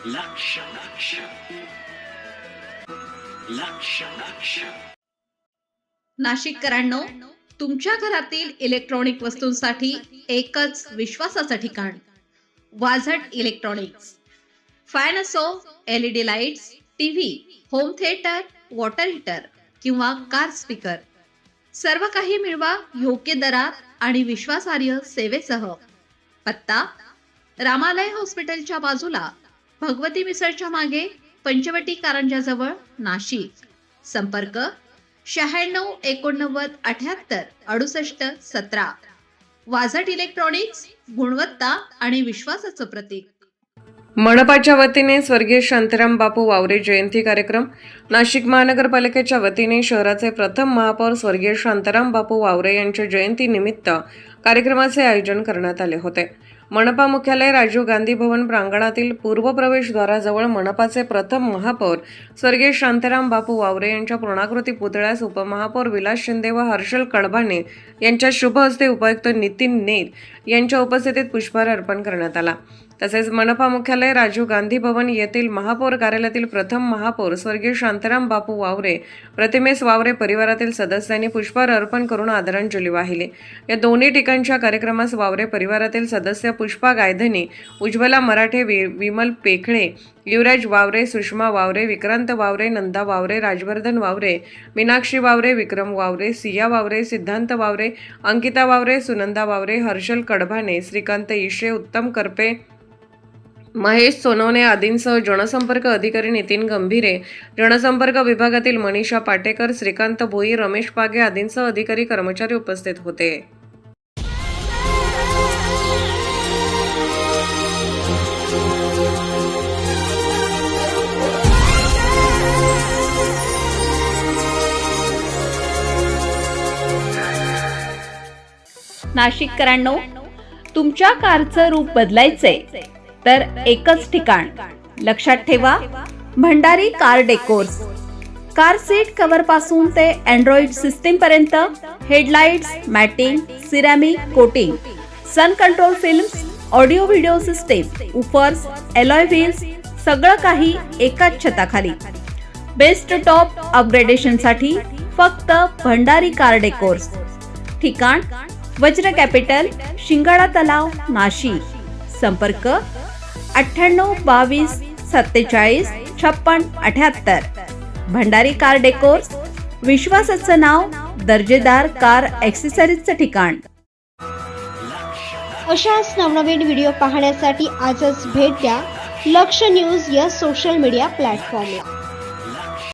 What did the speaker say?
लक्ष लक्ष लक्ष लक्ष नाशिककरांनो, तुमच्या घरातील इलेक्ट्रॉनिक वस्तूंसाठी एकच विश्वासाचं ठिकाण वाझट इलेक्ट्रॉनिक्स. फॅन असो, LED lights, TV, home theatre, water heater किंवा कार स्पीकर, सर्व काही मिळवा योग्य दरात आणि विश्वासार्ह सेवेसह. पत्ता: रामालय हॉस्पिटलच्या बाजूला, भगवती मिसळच्या मागे, पंचवटी कारंजाजवळ, नाशिक. संपर्क: 96 89 78 68 17. वाझट इलेक्ट्रॉनिक्स, गुणवत्ता आणि विश्वासाचं प्रतीक. मनपाच्या वतीने स्वर्गीय शांताराम बापू वावरे जयंती कार्यक्रम. नाशिक महानगरपालिकेच्या वतीने शहराचे प्रथम महापौर स्वर्गीय शांताराम बापू वावरे यांच्या जयंतीनिमित्त कार्यक्रमाचे आयोजन करण्यात आले होते. मनपा मुख्यालय राजीव गांधी भवन प्रांगणातील पूर्व प्रवेशद्वाराजवळ मनपाचे प्रथम महापौर स्वर्गीय शांताराम बापू वावरे यांच्या पूर्णाकृती पुतळ्यास उपमहापौर विलास शिंदे व हर्षल कडभाने यांच्या शुभ हस्ते उपायुक्त नितीन नेर यांच्या उपस्थितीत पुष्पहार अर्पण करण्यात आला. तसेच मनपा मुख्यालय राजीव गांधी भवन येथील महापौर कार्यालयातील प्रथम महापौर स्वर्गीय शांताराम बापू वावरे प्रतिमेस वावरे परिवारातील सदस्यांनी पुष्पहार अर्पण करून आदरांजली वाहिली. या दोन्ही ठिकाणच्या कार्यक्रमास वावरे परिवारातील सदस्य पुष्पा गायधनी, उज्ज्वला मराठे, विमल पेखळे, युवराज वावरे, सुषमा वावरे, विक्रांत वावरे, नंदा वावरे, राजवर्धन वावरे, मीनाक्षी वावरे, विक्रम वावरे, सिया वावरे, सिद्धांत वावरे, अंकिता वावरे, सुनंदा वावरे, हर्षल कडभाने, श्रीकांत ईशे, उत्तम करपे, महेश सोनवणे आदींसह जनसंपर्क अधिकारी नितीन गंभीरे, जनसंपर्क विभागातील मनीषा पाटेकर, श्रीकांत भोई, रमेश पागे आदींसह अधिकारी कर्मचारी उपस्थित होते. नाशिककरांनो, तुमच्या कारचं रूप बदलायचंय तर एकच ठिकाण. लक्षात ठेवा, Bhandari car decors. Car seat cover पासून ते अँड्रॉइड सिस्टीम पर्यंत, headlights, matting, ceramic coating, sun control films, audio video system, woofers, alloy wheels, सगळं काही एकाच छताखाली. बेस्ट टॉप अपग्रेडेशनसाठी फक्त भंडारी कार डेकोर्स. ठिकाण: वज्र कॅपिटल, शिंगाडा तलाव, नाशिक. संपर्क: 98 22 47 56 78. भंडारी कार डेकोर्स, विश्वासाचं नाव, दर्जेदार कार ॲक्सेसरीजचं ठिकाण. अशाच नवनवीन व्हिडिओ पाहण्यासाठी आजच भेट द्या लक्ष न्यूज या सोशल मीडिया प्लॅटफॉर्मला.